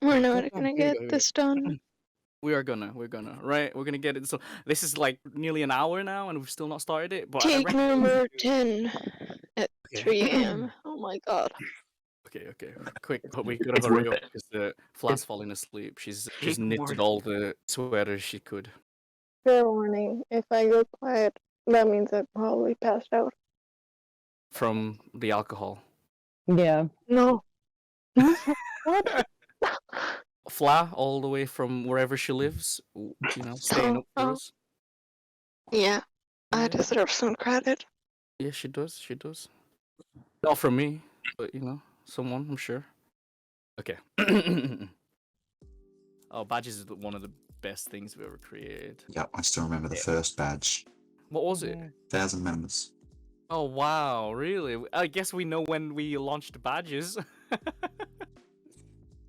We're Hold not on, gonna here get we go. this done. We're gonna, right? We're gonna get it. So this is like nearly an hour now, and we've still not started it. But I Take reckon we number do. 10 at Okay. 3 a.m. Oh my god. Okay. Quick, but we gotta It's hurry worth up it. because the It's Fla's falling asleep. She's take knitted more. all the sweaters she could Fair warning, if I go quiet, that means I probably passed out. from the alcohol. Yeah. No. What? Fla, all the way from wherever she lives, staying up for Oh, us. yeah. I Yeah. deserve some credit. Yeah, she does. She does. Not from me, but someone, I'm sure. Okay. Oh, badges is one of the best things we ever created. Yeah, I still remember the Yeah. first badge. What was it? 1,000 members. Oh wow, really? I guess we know when we launched badges.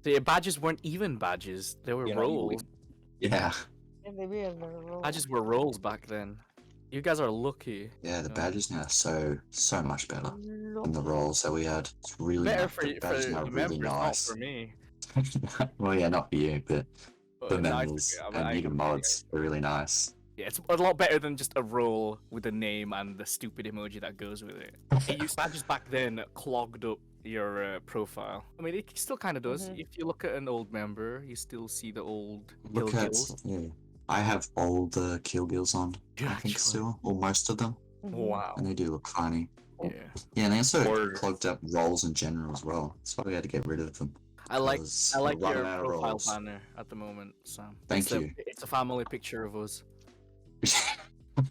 The badges weren't even badges; they were You know, roles. Yeah. Yeah, maybe in the role. Badges were roles back then. You guys are lucky. Yeah, the Yeah. badges now are so much better than the roles that we had. It's really Better nice. for The badges now are the really members, not nice. for me. Well, yeah, not for you, but the No, it's members okay. and even mods are really nice. Yeah, it's a lot better than just a role with a name and the stupid emoji that goes with it. Badges back then clogged up your profile. I mean, it still kind of does. If you look at an old member, you still see the old kill Look at, kills. yeah, I have all the kill bills on, Yeah, I think actually. still, or most of them, Wow. and they do look funny. Yeah. Yeah, and they also Or- clogged up roles in general as well. That's why we had to get rid of them. I like 'cause your we're running out of profile roles. banner at the moment, Sam. Thank you. It's a family picture of us.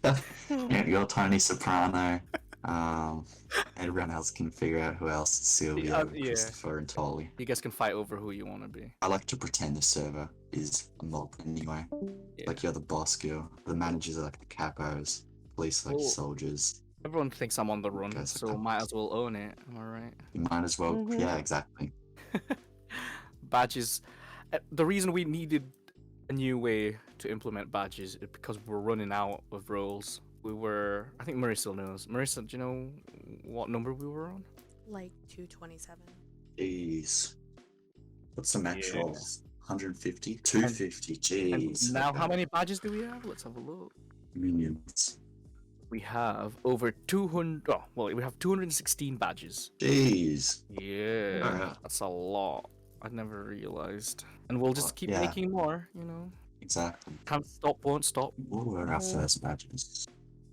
Yeah, you're Tony Soprano. Everyone else can figure out who else is Sylvia, Yeah. Christopher, and Tolly. You guys can fight over who you want to be. I like to pretend the server is a mob anyway. Yeah. Like you're the boss girl. The managers are like the capos. Police are like Oh. soldiers. Everyone thinks I'm on the run, Guys are so might as well own it. Am I right? You might as well. Yeah, exactly. Badges. The reason we needed a new way to implement badges is because we're running out of roles. I think Marissa knows. Marissa, do you know what number we were on? Like 227. Jeez. What's the max Yeah. rolls? 150? 250. Jeez. And now, how many badges do we have? Let's have a look. Minions. We have over 200. Oh, well, we have 216 badges. Jeez. Yeah, Alright. that's a lot. I never realized. And we'll just keep Yeah. making more, Exactly. Can't stop, won't stop. What were our first badges?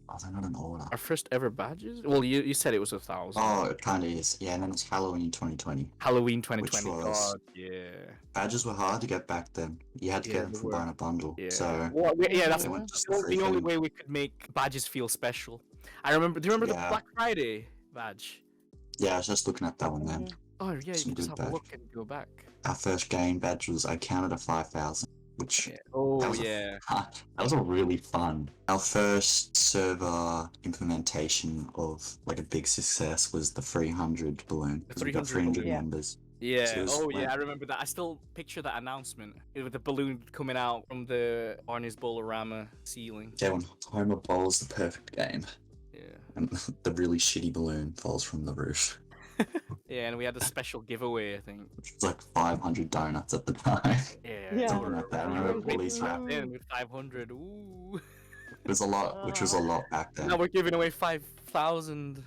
Oh, they're not in order. Our first ever badges? Well, you said it was 1,000. Oh, it kind of is. Yeah, and then it's Halloween 2020. Halloween 2020. was- God, yeah. Badges were hard to get back then. You had to Yeah, get them they from were. buying a bundle. Yeah. So Well, yeah, that's they went just the free only thing. way we could make badges feel special. I remember. Do you remember the Yeah. Black Friday badge? Yeah, I was just looking at that one then. Oh yeah, you Some can just good have a badge. look and go back. Our first game badge was I counted to 5,000, which Yeah. Oh that was yeah. that was a really fun. Our first server implementation of like a big success was the 300 balloon. The 'cause we got 300 300 balloon. Yeah. members. Yeah. So it's Oh yeah, like- I remember that. I still picture that announcement with the balloon coming out from the Barney's Bolorama ceiling. Yeah, when Homer bowls the perfect game Yeah. and the really shitty balloon falls from the roof. Yeah, and we had a special giveaway, I think. Which was like 500 donuts at the time. Yeah. Yeah. Something like that. I remember police back rap. then with 500. Ooh. It was a lot, which was a lot back then. Now we're giving away 5,000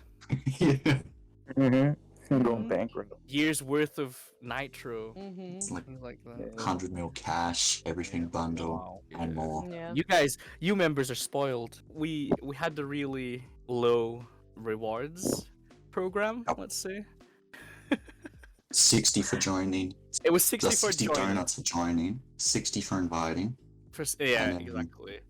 Yeah. Going bankrupt. years worth of nitro. It's like Things like that. 100 mil cash, everything bundle, Wow. and more. Yeah. You members are spoiled. We had the really low rewards program, Yep. let's say. 60 for joining. It was 60 Just for 60 joining. donuts for joining. 60 for inviting. Yeah, and then- exactly.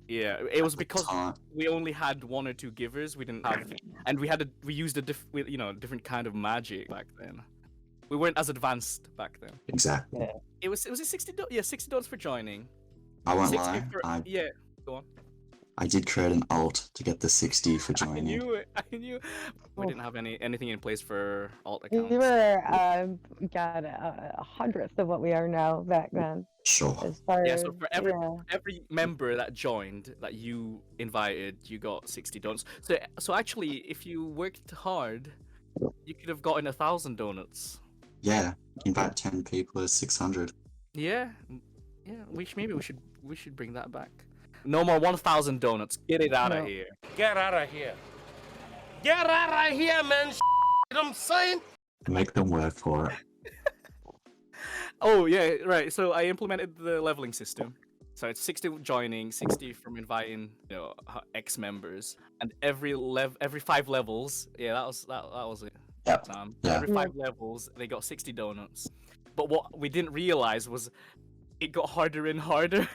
Yeah, it was because Time. we only had one or two givers. We didn't have, and we used a different kind of magic back then. We weren't as advanced back then. Exactly. It was it 60 yeah, $60 for joining. I won't 60 lie. for, yeah, go on. I did create an alt to get the 60 for I joining. knew it. I knew. We didn't have anything in place for alt We accounts. were God a hundredth of what we are now back then. Sure. As far Yeah, as so for every member that joined that you invited, you got 60 donuts. So actually, if you worked hard, you could have gotten 1,000 donuts. Yeah. Invite 10 people is 600. Yeah, yeah. Maybe we should bring that back. No more 1,000 donuts. Get it out of No. here. Get out of here. Get out of here, man. You know what I'm saying? Make them work for it. Oh yeah, right. So I implemented the leveling system. So it's 60 joining, 60 from inviting, X members, and every 5 levels. Yeah, that was it. Yep. Yeah. Every 5 levels, they got 60 donuts. But what we didn't realize was it got harder and harder.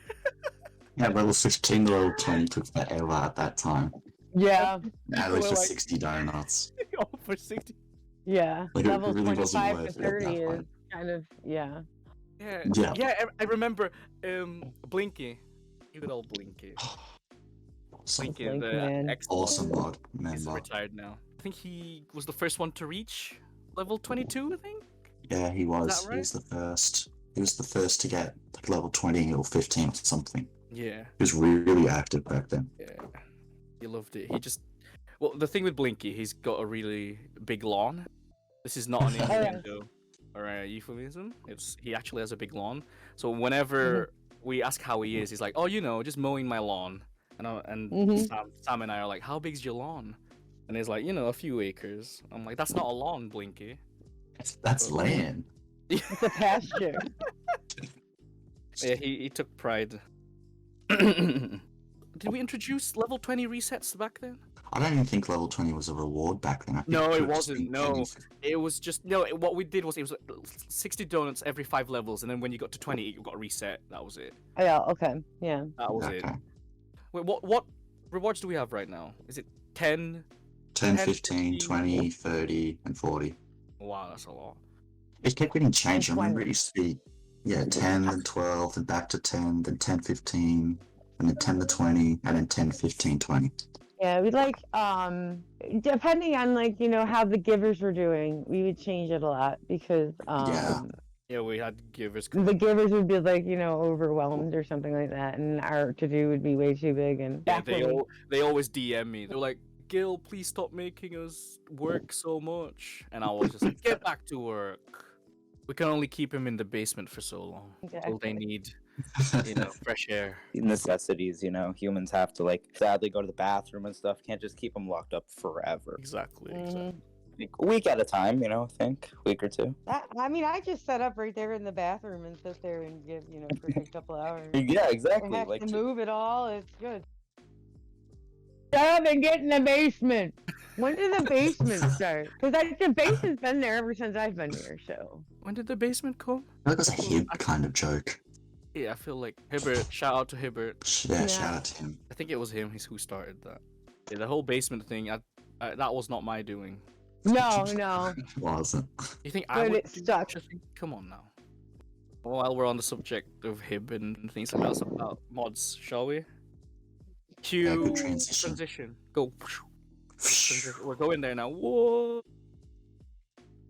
Yeah, level 15 to level 20 took forever at that time. Yeah, At least We're for like- 60 donuts. Oh, for 60. yeah. Like, it Level really wasn't 25 to worth it at 30 that is point. kind of, yeah. Yeah. Yeah. Yeah, I remember Blinky. Good old Blinky. Awesome, Blinky, Blink the Man. ex awesome mod He's member. retired now. I think he was the first one to reach level 22, I think. Yeah, he was. that He was the first. He was the first to get like level 20 or 15 or something. Yeah, He was really active back then. yeah. He loved it. Well, the thing with Blinky, he's got a really big lawn. This is not an innuendo or a euphemism. He actually has a big lawn. So whenever we ask how he is, he's like, "Oh, just mowing my lawn." And Sam and I are like, "How big's your lawn?" And he's like, "A few acres." I'm like, "That's not a lawn, Blinky." That's land. It's a pasture. Yeah, he took pride. Did we introduce level 20 resets back then? I don't even think level 20 was a reward back then. I think No, it could've just wasn't, been no. pennies. It was just what we did was it was 60 donuts every 5 levels, and then when you got to 20, you got a reset. That was it. Oh, yeah, okay, yeah. That was it. Okay. Wait, what rewards do we have right now? Is it 10? 10, 10, 15, 15. 20, 30, and 40. Wow, that's a lot. It kept getting changed. I remember 20. it used to be, 10, then 12, then back to 10, then 10, 15, and then 10 to 20, and then 10, 15, 20. Yeah, we depending on how the givers were doing, we would change it a lot because Yeah, we had givers. the givers would be overwhelmed or something like that, and our to do would be way too big. And Yeah, back when they always DM me. They're like, "Gil, please stop making us work so much." And I was just like, "Get back to work. We can only keep him in the basement for so long until they need, fresh air." Necessities, humans have to sadly go to the bathroom and stuff. Can't just keep them locked up forever. Exactly. Like, a week at a time, I think, week or two. I just set up right there in the bathroom and sit there and give for a couple hours. Yeah, Don't exactly. have Like, to move at all. It's good. Shut up and get in the basement. When did the basement start? Because the basement's been there ever since I've been here. So When did the basement come? That was a Hib kind of joke. Yeah, I feel like Hibbert. Shout out to Hibbert. Yeah, Yeah. shout out to him. I think it was him. He's who started that. Yeah, the whole basement thing. That was not my doing. no. It wasn't. You think I But would it do stuck. such a thing? Come on now. While we're on the subject of Hib and things else about mods, shall we? Yeah, Cue good transition. Go. We're going there now. Whoa.